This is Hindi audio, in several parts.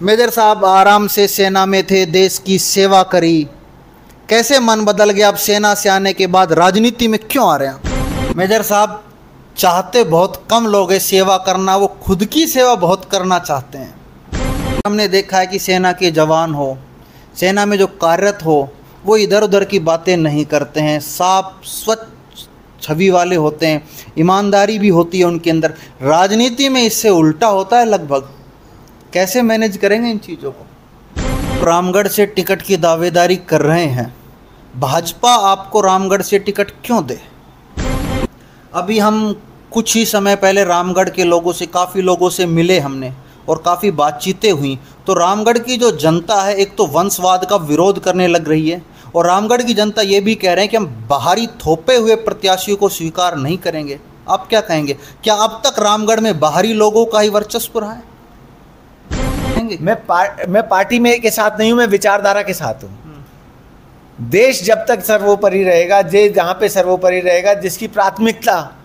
मेजर साहब आराम से सेना में थे, देश की सेवा करी, कैसे मन बदल गया अब सेना से आने के बाद राजनीति में क्यों आ रहे हैं? मेजर साहब चाहते बहुत कम लोग हैं सेवा करना, वो खुद की सेवा बहुत करना चाहते हैं। हमने देखा है कि सेना के जवान हो, सेना में जो कार्यरत हो, वो इधर उधर की बातें नहीं करते हैं, साफ स्वच्छ छवि वाले होते हैं, ईमानदारी भी होती है उनके अंदर। राजनीति में इससे उल्टा होता है लगभग। कैसे मैनेज करेंगे इन चीज़ों को? रामगढ़ से टिकट की दावेदारी कर रहे हैं, भाजपा आपको रामगढ़ से टिकट क्यों दे? अभी हम कुछ ही समय पहले रामगढ़ के लोगों से, काफ़ी लोगों से मिले हमने और काफ़ी बातचीतें हुई। तो रामगढ़ की जो जनता है, एक तो वंशवाद का विरोध करने लग रही है और रामगढ़ की जनता ये भी कह रहे हैं कि हम बाहरी थोपे हुए प्रत्याशियों को स्वीकार नहीं करेंगे। आप क्या कहेंगे? क्या अब तक रामगढ़ में बाहरी लोगों का ही वर्चस्व रहा है? मैं पार्टी में के साथ नहीं हूं, मैं विचारधारा के साथ हूं। देश जब तक सर्वोपरि रहेगा, जहां पे सर्वोपरि रहेगा, जिसकी प्राथमिकता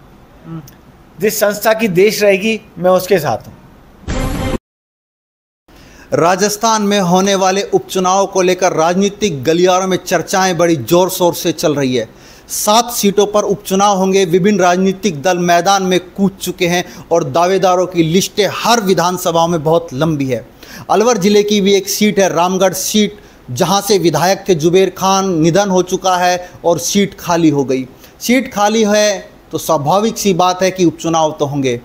जिस संस्था की देश रहेगी, मैं उसके साथ हूं। राजस्थान में होने वाले उपचुनाव को लेकर राजनीतिक गलियारों में चर्चाएं बड़ी जोर शोर से चल रही है। 7 सीटों पर उपचुनाव होंगे, विभिन्न राजनीतिक दल मैदान में कूद चुके हैं और दावेदारों की लिस्टें हर विधानसभा में बहुत लंबी है। अलवर जिले की भी एक सीट है, रामगढ़ सीट, जहां से विधायक थे जुबेर खान, निधन हो चुका है और सीट खाली हो गई। सीट खाली है तो स्वाभाविक सी बात है कि उपचुनाव तो होंगे।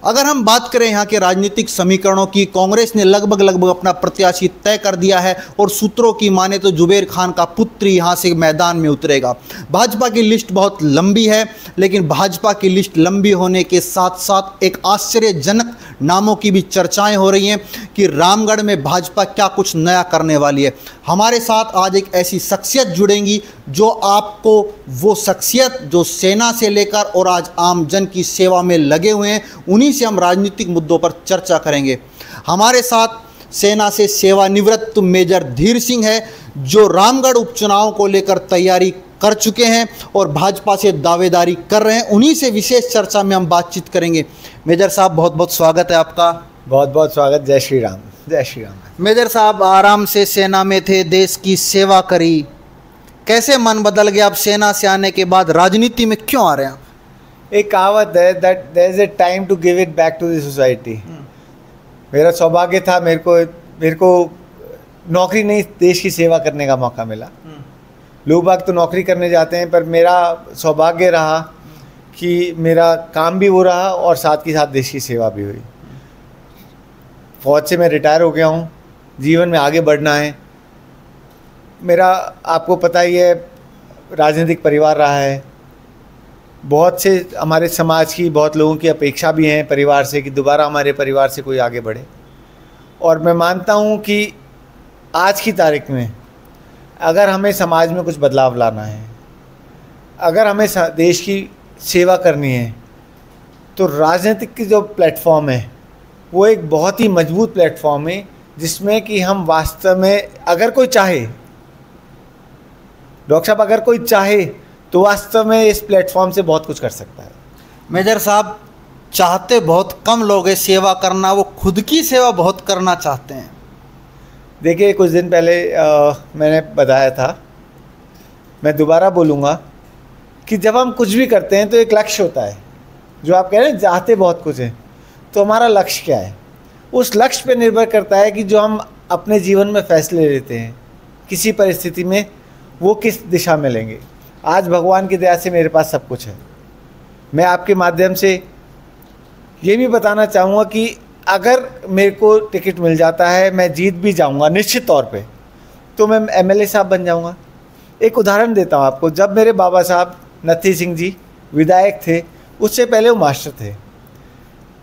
अगर हम बात करें यहाँ के राजनीतिक समीकरणों की, कांग्रेस ने लगभग अपना प्रत्याशी तय कर दिया है और सूत्रों की माने तो जुबेर खान का पुत्र यहाँ से मैदान में उतरेगा। भाजपा की लिस्ट बहुत लंबी है, लेकिन भाजपा की लिस्ट लंबी होने के साथ साथ एक आश्चर्यजनक नामों की भी चर्चाएं हो रही हैं कि रामगढ़ में भाजपा क्या कुछ नया करने वाली है। हमारे साथ आज एक ऐसी शख्सियत जुड़ेंगी जो आपको वो शख्सियत जो सेना से लेकर और आज आम जन की सेवा में लगे हुए हैं, उन्हीं से हम राजनीतिक मुद्दों पर चर्चा करेंगे। हमारे साथ सेना से सेवानिवृत्त मेजर धीर सिंह है, जो रामगढ़ उपचुनाव को लेकर तैयारी कर चुके हैं और भाजपा से दावेदारी कर रहे हैं। उन्हीं से विशेष चर्चा में हम बातचीत करेंगे। मेजर साहब बहुत बहुत स्वागत है आपका। बहुत बहुत स्वागत। जय श्री राम। जय श्री राम। मेजर साहब आराम से सेना में थे, देश की सेवा करी, कैसे मन बदल गया अब सेना से आने के बाद राजनीति में क्यों आ रहे हैं? एक कहावत है that there is a time to give it back to the society. मेरा सौभाग्य था, मेरे को नौकरी नहीं, देश की सेवा करने का मौका मिला। लोग बाग तो नौकरी करने जाते हैं, पर मेरा सौभाग्य रहा कि मेरा काम भी वो रहा और साथ ही साथ देश की सेवा भी हुई। फौज से मैं रिटायर हो गया हूँ, जीवन में आगे बढ़ना है। मेरा आपको पता ही है, राजनीतिक परिवार रहा है। बहुत से हमारे समाज की, बहुत लोगों की अपेक्षा भी हैं परिवार से कि दोबारा हमारे परिवार से कोई आगे बढ़े। और मैं मानता हूँ कि आज की तारीख में अगर हमें समाज में कुछ बदलाव लाना है, अगर हमें देश की सेवा करनी है, तो राजनीतिक की जो प्लेटफॉर्म है वो एक बहुत ही मजबूत प्लेटफॉर्म है, जिसमें कि हम वास्तव में, अगर कोई चाहे, डॉक्टर साहब अगर कोई चाहे तो वास्तव में इस प्लेटफॉर्म से बहुत कुछ कर सकता है। मेजर साहब चाहते बहुत कम लोग हैं सेवा करना, वो खुद की सेवा बहुत करना चाहते हैं। देखिए, कुछ दिन पहले मैंने बताया था, मैं दोबारा बोलूँगा कि जब हम कुछ भी करते हैं तो एक लक्ष्य होता है। जो आप कह रहे हैं चाहते बहुत कुछ है, तो हमारा लक्ष्य क्या है? उस लक्ष्य पे निर्भर करता है कि जो हम अपने जीवन में फैसले लेते हैं किसी परिस्थिति में, वो किस दिशा में लेंगे। आज भगवान की दया से मेरे पास सब कुछ है। मैं आपके माध्यम से ये भी बताना चाहूँगा कि अगर मेरे को टिकट मिल जाता है, मैं जीत भी जाऊँगा निश्चित तौर पे, तो मैं एमएलए साहब बन जाऊँगा। एक उदाहरण देता हूँ आपको। जब मेरे बाबा साहब नत्थी सिंह जी विधायक थे, उससे पहले वो मास्टर थे।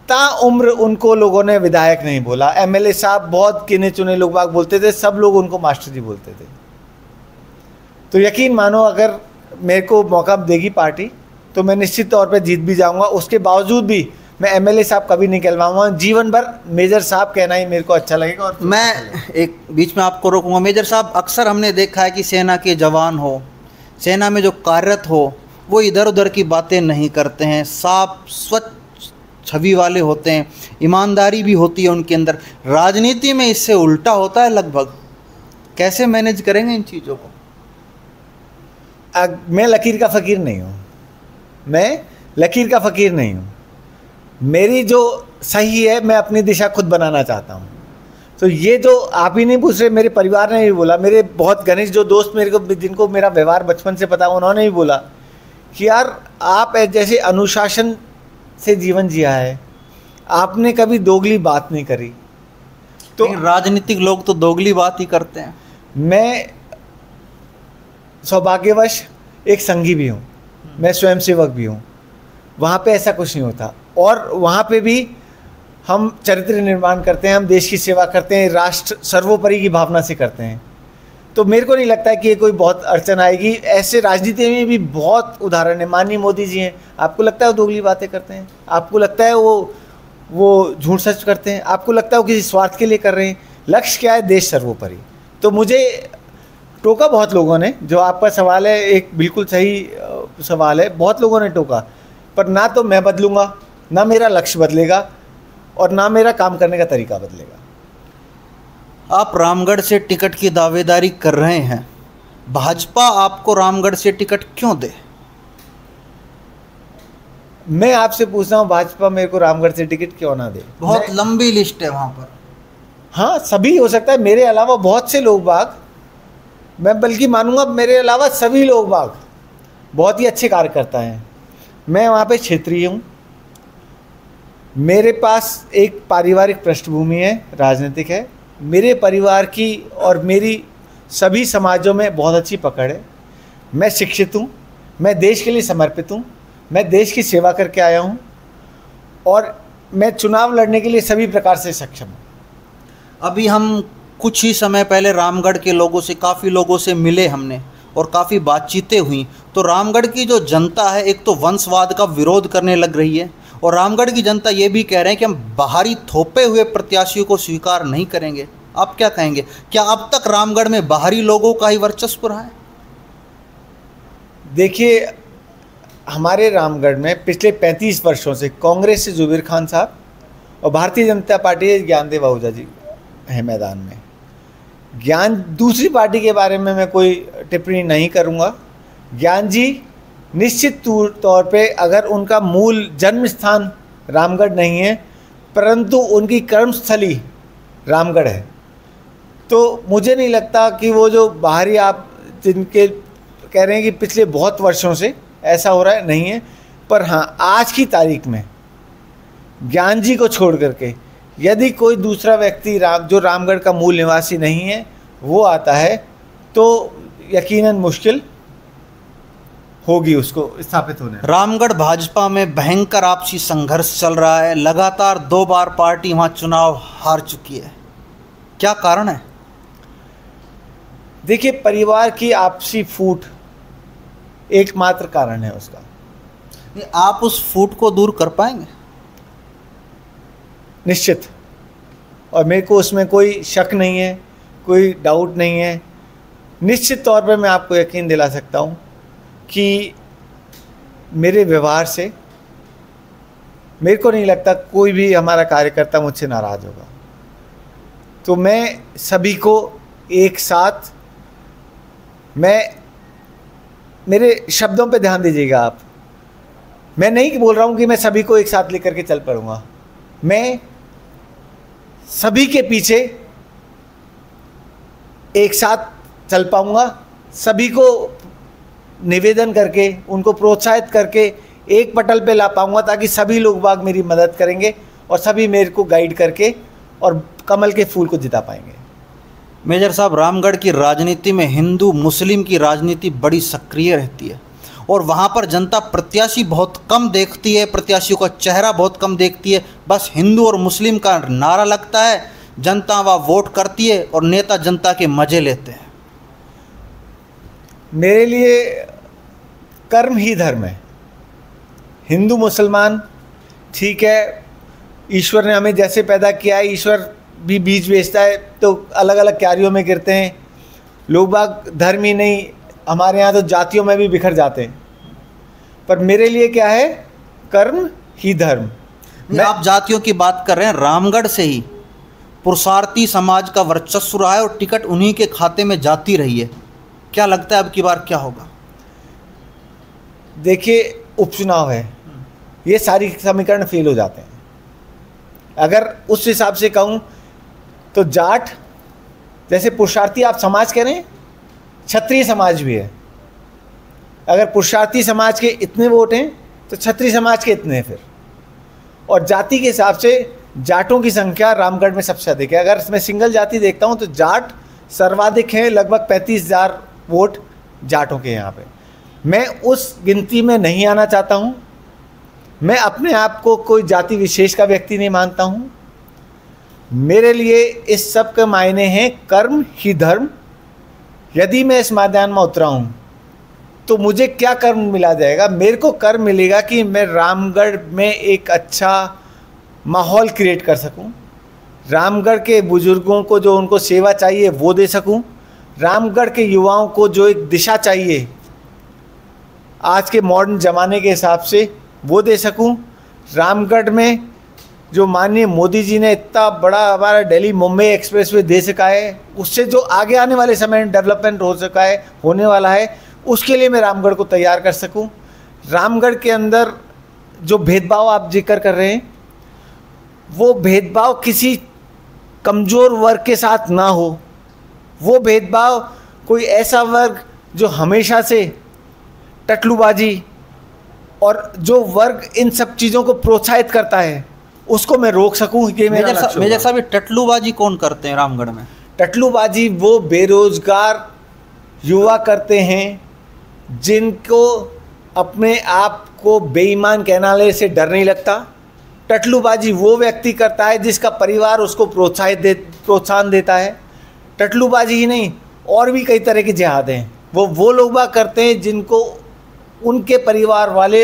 ताउम्र उनको लोगों ने विधायक नहीं बोला, एमएलए साहब बहुत गिने चुने लोग बाग बोलते थे, सब लोग उनको मास्टर जी बोलते थे। तो यकीन मानो, अगर मेरे को मौका देगी पार्टी तो मैं निश्चित तौर पे जीत भी जाऊंगा। उसके बावजूद भी मैं एमएलए साहब कभी नहीं कहलवाऊंगा। जीवन भर मेजर साहब कहना ही मेरे को अच्छा लगेगा। और मैं एक बीच में आपको रोकूंगा। मेजर साहब, अक्सर हमने देखा है कि सेना के जवान हो, सेना में जो कार्यरत हो, वो इधर उधर की बातें नहीं करते हैं, साफ स्वच्छ छवि वाले होते हैं, ईमानदारी भी होती है उनके अंदर। राजनीति में इससे उल्टा होता है लगभग। कैसे मैनेज करेंगे इन चीज़ों को? मैं लकीर का फ़कीर नहीं हूँ, मैं लकीर का फ़कीर नहीं हूँ। मेरी जो सही है मैं अपनी दिशा खुद बनाना चाहता हूँ। तो ये जो आप ही नहीं पूछ रहे, मेरे परिवार ने भी बोला, मेरे बहुत घनिष्ठ जो दोस्त मेरे को, जिनको मेरा व्यवहार बचपन से पता, उन्होंने भी बोला कि यार आप जैसे अनुशासन से जीवन जिया है, आपने कभी दोगली बात नहीं करी। तो राजनीतिक लोग तो दोगली बात ही करते हैं। मैं सौभाग्यवश एक संघी भी हूँ, मैं स्वयंसेवक भी हूँ, वहाँ पे ऐसा कुछ नहीं होता। और वहाँ पे भी हम चरित्र निर्माण करते हैं, हम देश की सेवा करते हैं, राष्ट्र सर्वोपरि की भावना से करते हैं। तो मेरे को नहीं लगता है कि ये कोई बहुत अड़चन आएगी। ऐसे राजनीति में भी बहुत उदाहरण है, माननीय मोदी जी हैं, आपको लगता है वो दोगली बातें करते हैं? आपको लगता है वो झूठ सच करते हैं? आपको लगता है वो किसी स्वार्थ के लिए कर रहे हैं? लक्ष्य क्या है? देश सर्वोपरि। तो मुझे टोका बहुत लोगों ने, जो आपका सवाल है एक बिल्कुल सही सवाल है, बहुत लोगों ने टोका, पर ना तो मैं बदलूंगा, ना मेरा लक्ष्य बदलेगा, और ना मेरा काम करने का तरीका बदलेगा। आप रामगढ़ से टिकट की दावेदारी कर रहे हैं, भाजपा आपको रामगढ़ से टिकट क्यों दे? मैं आपसे पूछ रहा हूँ, भाजपा मेरे को रामगढ़ से टिकट क्यों ना दे? बहुत लंबी लिस्ट है वहाँ पर। हाँ, सभी हो सकता है, मेरे अलावा बहुत से लोग बाग, मैं बल्कि मानूंगा मेरे अलावा सभी लोग बाग बहुत ही अच्छे कार्यकर्ता हैं। मैं वहाँ पे क्षेत्रीय हूँ, मेरे पास एक पारिवारिक पृष्ठभूमि है, राजनीतिक है, मेरे परिवार की और मेरी सभी समाजों में बहुत अच्छी पकड़ है। मैं शिक्षित हूँ, मैं देश के लिए समर्पित हूँ, मैं देश की सेवा करके आया हूँ, और मैं चुनाव लड़ने के लिए सभी प्रकार से सक्षम हूँ। अभी हम कुछ ही समय पहले रामगढ़ के लोगों से, काफ़ी लोगों से मिले हमने, और काफ़ी बातचीतें हुई। तो रामगढ़ की जो जनता है, एक तो वंशवाद का विरोध करने लग रही है, और रामगढ़ की जनता ये भी कह रहे हैं कि हम बाहरी थोपे हुए प्रत्याशियों को स्वीकार नहीं करेंगे। आप क्या कहेंगे? क्या अब तक रामगढ़ में बाहरी लोगों का ही वर्चस्व रहा है? देखिए, हमारे रामगढ़ में पिछले 35 वर्षों से कांग्रेस से जुबेर खान साहब और भारतीय जनता पार्टी से ज्ञानदेव आहूजा जी हैं मैदान में। दूसरी पार्टी के बारे में मैं कोई टिप्पणी नहीं करूंगा। ज्ञान जी निश्चित तौर पे, अगर उनका मूल जन्म स्थान रामगढ़ नहीं है, परंतु उनकी कर्मस्थली रामगढ़ है, तो मुझे नहीं लगता कि वो जो बाहरी आप जिनके कह रहे हैं कि पिछले बहुत वर्षों से ऐसा हो रहा है, नहीं है। पर हाँ, आज की तारीख में ज्ञान जी को छोड़ करके यदि कोई दूसरा व्यक्ति जो रामगढ़ का मूल निवासी नहीं है वो आता है, तो यकीनन मुश्किल होगी उसको स्थापित होने। रामगढ़ भाजपा में भयंकर आपसी संघर्ष चल रहा है, लगातार 2 बार पार्टी वहाँ चुनाव हार चुकी है। क्या कारण है? देखिए, परिवार की आपसी फूट एकमात्र कारण है उसका। आप उस फूट को दूर कर पाएंगे? निश्चित, और मेरे को उसमें कोई शक नहीं है, कोई डाउट नहीं है। निश्चित तौर पे मैं आपको यकीन दिला सकता हूँ कि मेरे व्यवहार से मेरे को नहीं लगता कोई भी हमारा कार्यकर्ता मुझसे नाराज़ होगा। तो मैं सभी को एक साथ, मेरे शब्दों पे ध्यान दीजिएगा आप, मैं नहीं बोल रहा हूँ कि मैं सभी को एक साथ लेकर के चल पड़ूंगा। मैं सभी के पीछे एक साथ चल पाऊंगा, सभी को निवेदन करके, उनको प्रोत्साहित करके एक पटल पे ला पाऊंगा, ताकि सभी लोग बाग मेरी मदद करेंगे और सभी मेरे को गाइड करके और कमल के फूल को जिता पाएंगे। मेजर साहब, रामगढ़ की राजनीति में हिंदू मुस्लिम की राजनीति बड़ी सक्रिय रहती है, और वहाँ पर जनता प्रत्याशी बहुत कम देखती है, प्रत्याशियों का चेहरा बहुत कम देखती है। बस हिंदू और मुस्लिम का नारा लगता है, जनता वहाँ वोट करती है और नेता जनता के मज़े लेते हैं। मेरे लिए कर्म ही धर्म है। हिंदू मुसलमान ठीक है, ईश्वर ने हमें जैसे पैदा किया है, ईश्वर भी बीज बेचता है, तो अलग अलग क्यारियों में गिरते हैं लोग बाग। धर्म ही नहीं, हमारे यहाँ तो जातियों में भी बिखर जाते हैं। पर मेरे लिए क्या है? कर्म ही धर्म। आप जातियों की बात कर रहे हैं, रामगढ़ से ही पुरुषार्थी समाज का वर्चस्व रहा है और टिकट उन्हीं के खाते में जाती रही है। क्या लगता है अब की बार क्या होगा? देखिए, उपचुनाव है, ये सारी समीकरण फेल हो जाते हैं। अगर उस हिसाब से कहूँ तो जाट, जैसे पुरुषार्थी आप समाज कह रहे हैं, क्षत्रिय समाज भी है। अगर पुरुषार्थी समाज के इतने वोट हैं तो क्षत्रिय समाज के इतने हैं फिर। और जाति के हिसाब से जाटों की संख्या रामगढ़ में सबसे अधिक है। अगर मैं सिंगल जाति देखता हूं तो जाट सर्वाधिक हैं, लगभग 35,000 वोट जाटों के यहाँ पे। मैं उस गिनती में नहीं आना चाहता हूं। मैं अपने आप को कोई जाति विशेष का व्यक्ति नहीं मानता हूं। मेरे लिए इस सब के मायने हैं कर्म ही धर्म। यदि मैं इस मैदान में उतरा हूं तो मुझे क्या कर्म मिला जाएगा? मेरे को कर्म मिलेगा कि मैं रामगढ़ में एक अच्छा माहौल क्रिएट कर सकूं, रामगढ़ के बुजुर्गों को जो उनको सेवा चाहिए वो दे सकूं, रामगढ़ के युवाओं को जो एक दिशा चाहिए आज के मॉडर्न ज़माने के हिसाब से वो दे सकूं। रामगढ़ में जो माननीय मोदी जी ने इतना बड़ा हमारा दिल्ली मुंबई एक्सप्रेसवे दे सका है, उससे जो आगे आने वाले समय में डेवलपमेंट हो सका है, होने वाला है, उसके लिए मैं रामगढ़ को तैयार कर सकूं। रामगढ़ के अंदर जो भेदभाव आप जिक्र कर रहे हैं, वो भेदभाव किसी कमज़ोर वर्ग के साथ ना हो। वो भेदभाव कोई ऐसा वर्ग जो हमेशा से टटलूबाजी और जो वर्ग इन सब चीज़ों को प्रोत्साहित करता है, उसको मैं रोक सकूं। ये मेरा लक्ष्य होगा। मेजर साहब, ये टटलूबाजी कौन करते हैं रामगढ़ में? टटलूबाजी वो बेरोजगार युवा करते हैं जिनको अपने आप को बेईमान कहने से डर नहीं लगता। टटलूबाजी वो व्यक्ति करता है जिसका परिवार उसको प्रोत्साहन देता है। टटलूबाजी ही नहीं, और भी कई तरह की जिहाद हैं। वो लोग बाग करते हैं जिनको उनके परिवार वाले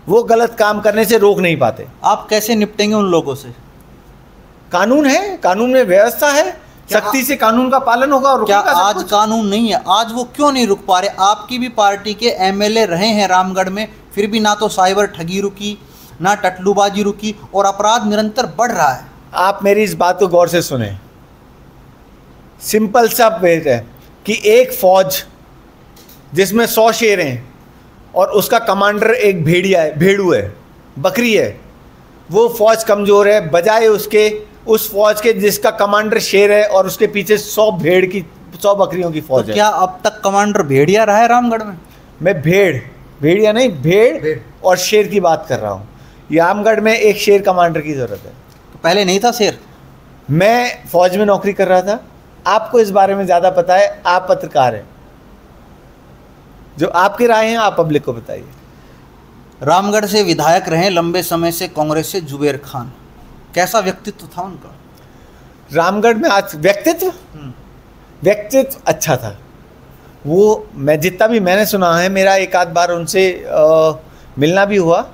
वो गलत काम करने से रोक नहीं पाते। आप कैसे निपटेंगे उन लोगों से? कानून है, कानून में व्यवस्था है, सख्ती से कानून का पालन होगा। और क्या आज कानून नहीं है? आज वो क्यों नहीं रुक पा रहे? आपकी भी पार्टी के एमएलए रहे हैं रामगढ़ में, फिर भी ना तो साइबर ठगी रुकी, ना टटलूबाजी रुकी, और अपराध निरंतर बढ़ रहा है। आप मेरी इस बात को गौर से सुने। सिंपल सा बात है कि एक फौज जिसमें 100 शेर हैं और उसका कमांडर एक भेड़िया है, भेड़ू है, बकरी है, वो फौज कमज़ोर है बजाय उसके उस फौज के जिसका कमांडर शेर है और उसके पीछे 100 बकरियों की फौज तो है। क्या अब तक कमांडर भेड़िया रहा है रामगढ़ में? मैं भेड़िया नहीं, भेड़ और शेर की बात कर रहा हूँ। रामगढ़ में एक शेर कमांडर की ज़रूरत है। तो पहले नहीं था शेर? मैं फौज में नौकरी कर रहा था। आपको इस बारे में ज़्यादा पता है, आप पत्रकार हैं, जो आपकी राय हैं आप पब्लिक को बताइए। रामगढ़ से विधायक रहे लंबे समय से कांग्रेस से जुबेर खान, कैसा व्यक्तित्व था उनका? रामगढ़ में आज व्यक्तित्व अच्छा था। वो मैं जितना भी मैंने सुना है, मेरा एक आध बार उनसे मिलना भी हुआ।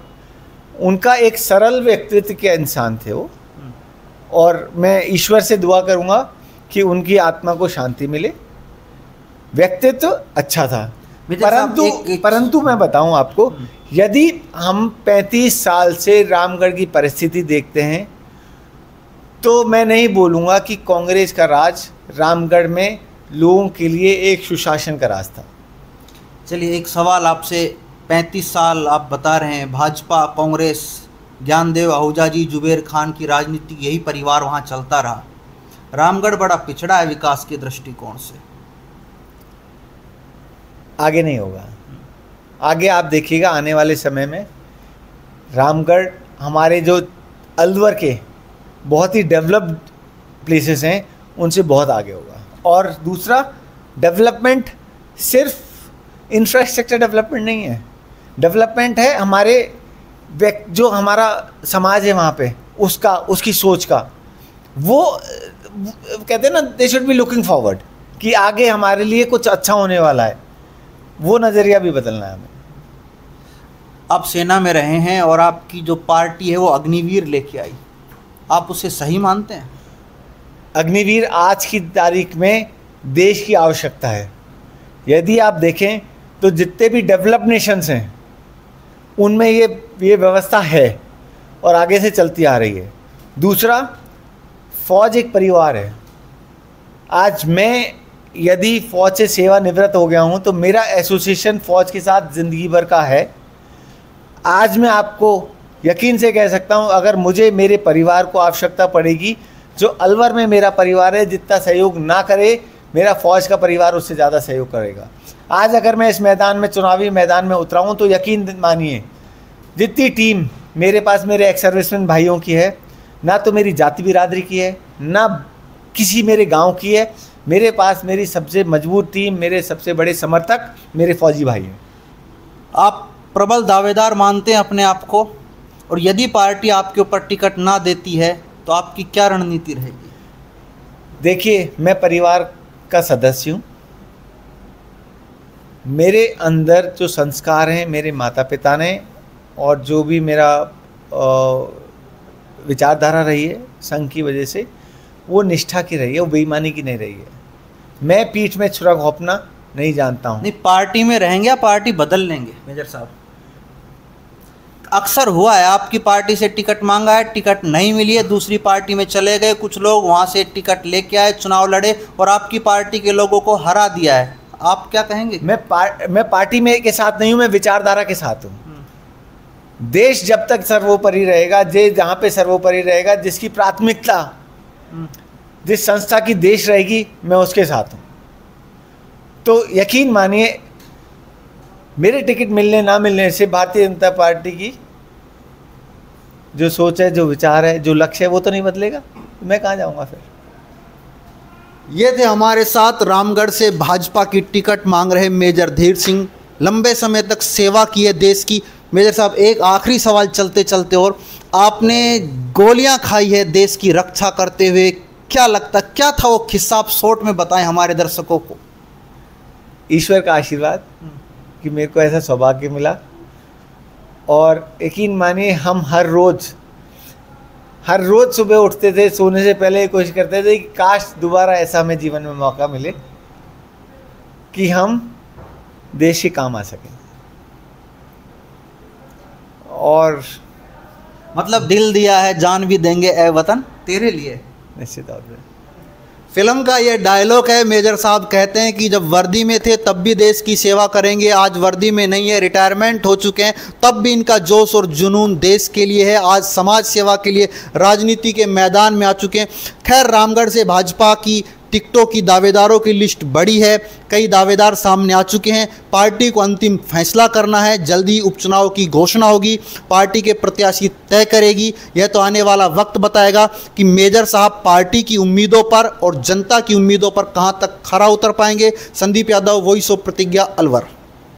उनका एक सरल व्यक्तित्व के इंसान थे वो, और मैं ईश्वर से दुआ करूँगा कि उनकी आत्मा को शांति मिले। व्यक्तित्व अच्छा था, परंतु मैं बताऊं आपको, यदि हम 35 साल से रामगढ़ की परिस्थिति देखते हैं तो मैं नहीं बोलूँगा कि कांग्रेस का राज रामगढ़ में लोगों के लिए एक सुशासन का राज था। चलिए, एक सवाल आपसे। 35 साल आप बता रहे हैं, भाजपा, कांग्रेस, ज्ञानदेव आहूजा जी, जुबेर खान की राजनीति, यही परिवार वहाँ चलता रहा। रामगढ़ बड़ा पिछड़ा है विकास के दृष्टिकोण से। आगे नहीं होगा। आगे आप देखिएगा, आने वाले समय में रामगढ़ हमारे जो अलवर के बहुत ही डेवलप्ड प्लेसेस हैं उनसे बहुत आगे होगा। और दूसरा, डेवलपमेंट सिर्फ इंफ्रास्ट्रक्चर डेवलपमेंट नहीं है, डेवलपमेंट है हमारे जो हमारा समाज है वहाँ पे, उसकी सोच का। वो कहते हैं ना, they should be looking forward, कि आगे हमारे लिए कुछ अच्छा होने वाला है। वो नज़रिया भी बदलना है हमें। आप सेना में रहे हैं और आपकी जो पार्टी है वो अग्निवीर लेके आई, आप उसे सही मानते हैं? अग्निवीर आज की तारीख में देश की आवश्यकता है। यदि आप देखें तो जितने भी डेवलप नेशंस हैं उनमें ये व्यवस्था है। और आगे से चलती आ रही है। दूसरा, फ़ौज एक परिवार है। आज मैं यदि फ़ौज से सेवानिवृत्त हो गया हूँ तो मेरा एसोसिएशन फ़ौज के साथ ज़िंदगी भर का है। आज मैं आपको यकीन से कह सकता हूँ, अगर मुझे मेरे परिवार को आवश्यकता पड़ेगी, जो अलवर में मेरा परिवार है जितना सहयोग ना करे, मेरा फ़ौज का परिवार उससे ज़्यादा सहयोग करेगा। आज अगर मैं इस मैदान में, चुनावी मैदान में उतरा हूँ, तो यकीन मानिए जितनी टीम मेरे पास मेरे एक्स सर्विसमैन भाइयों की है, ना तो मेरी जाति बिरादरी की है, ना किसी मेरे गांव की है, मेरे पास मेरी सबसे मजबूत टीम, मेरे सबसे बड़े समर्थक मेरे फौजी भाई हैं। आप प्रबल दावेदार मानते हैं अपने आप को, और यदि पार्टी आपके ऊपर टिकट ना देती है तो आपकी क्या रणनीति रहेगी? देखिए, मैं परिवार का सदस्य हूँ। मेरे अंदर जो संस्कार हैं मेरे माता पिता ने, और जो भी मेरा विचारधारा रही है संघ की वजह से, वो निष्ठा की रही है, वो बेईमानी की नहीं रही है। मैं पीठ में छुरा घोंपना नहीं जानता हूँ। नहीं, पार्टी में रहेंगे या पार्टी बदल लेंगे? मेजर साहब, अक्सर हुआ है आपकी पार्टी से टिकट मांगा है, टिकट नहीं मिली है, दूसरी पार्टी में चले गए, कुछ लोग वहाँ से टिकट लेके आए, चुनाव लड़े और आपकी पार्टी के लोगों को हरा दिया है। आप क्या कहेंगे? मैं पार्टी में के साथ नहीं हूँ, मैं विचारधारा के साथ हूँ। देश जब तक सर्वोपरि रहेगा, जहाँ पे सर्वोपरि रहेगा, जिसकी प्राथमिकता जिस संस्था की देश रहेगी, मैं उसके साथ हूँ। तो यकीन मानिए, मेरे टिकट मिलने ना मिलने से भारतीय जनता पार्टी की जो सोच है, जो विचार है, जो लक्ष्य है, वो तो नहीं बदलेगा। तो मैं कहाँ जाऊँगा फिर? ये थे हमारे साथ रामगढ़ से भाजपा की टिकट मांग रहे मेजर धीर सिंह। लंबे समय तक सेवा की है देश की। मेजर साहब, एक आखिरी सवाल चलते चलते, और आपने गोलियां खाई है देश की रक्षा करते हुए, क्या लगता, क्या था वो किस्सा? आप शॉर्ट में बताएं हमारे दर्शकों को। ईश्वर का आशीर्वाद कि मेरे को ऐसा सौभाग्य मिला, और यकीन मानिए हम हर रोज़ सुबह उठते थे, सोने से पहले कोशिश करते थे कि काश दोबारा ऐसा हमें जीवन में मौका मिले कि हम देश के काम आ सकें। और मतलब दिल दिया है, जान भी देंगे ए वतन तेरे लिए। निश्चित तौर पर फिल्म का ये डायलॉग है। मेजर साहब कहते हैं कि जब वर्दी में थे तब भी देश की सेवा करेंगे, आज वर्दी में नहीं है, रिटायरमेंट हो चुके हैं, तब भी इनका जोश और जुनून देश के लिए है। आज समाज सेवा के लिए राजनीति के मैदान में आ चुके हैं। खैर, रामगढ़ से भाजपा की टिकटों की दावेदारों की लिस्ट बड़ी है, कई दावेदार सामने आ चुके हैं। पार्टी को अंतिम फैसला करना है, जल्दी उपचुनाव की घोषणा होगी, पार्टी के प्रत्याशी तय करेगी। यह तो आने वाला वक्त बताएगा कि मेजर साहब पार्टी की उम्मीदों पर और जनता की उम्मीदों पर कहां तक खरा उतर पाएंगे। संदीप यादव, वॉइस ऑफ प्रतिज्ञा, अलवर।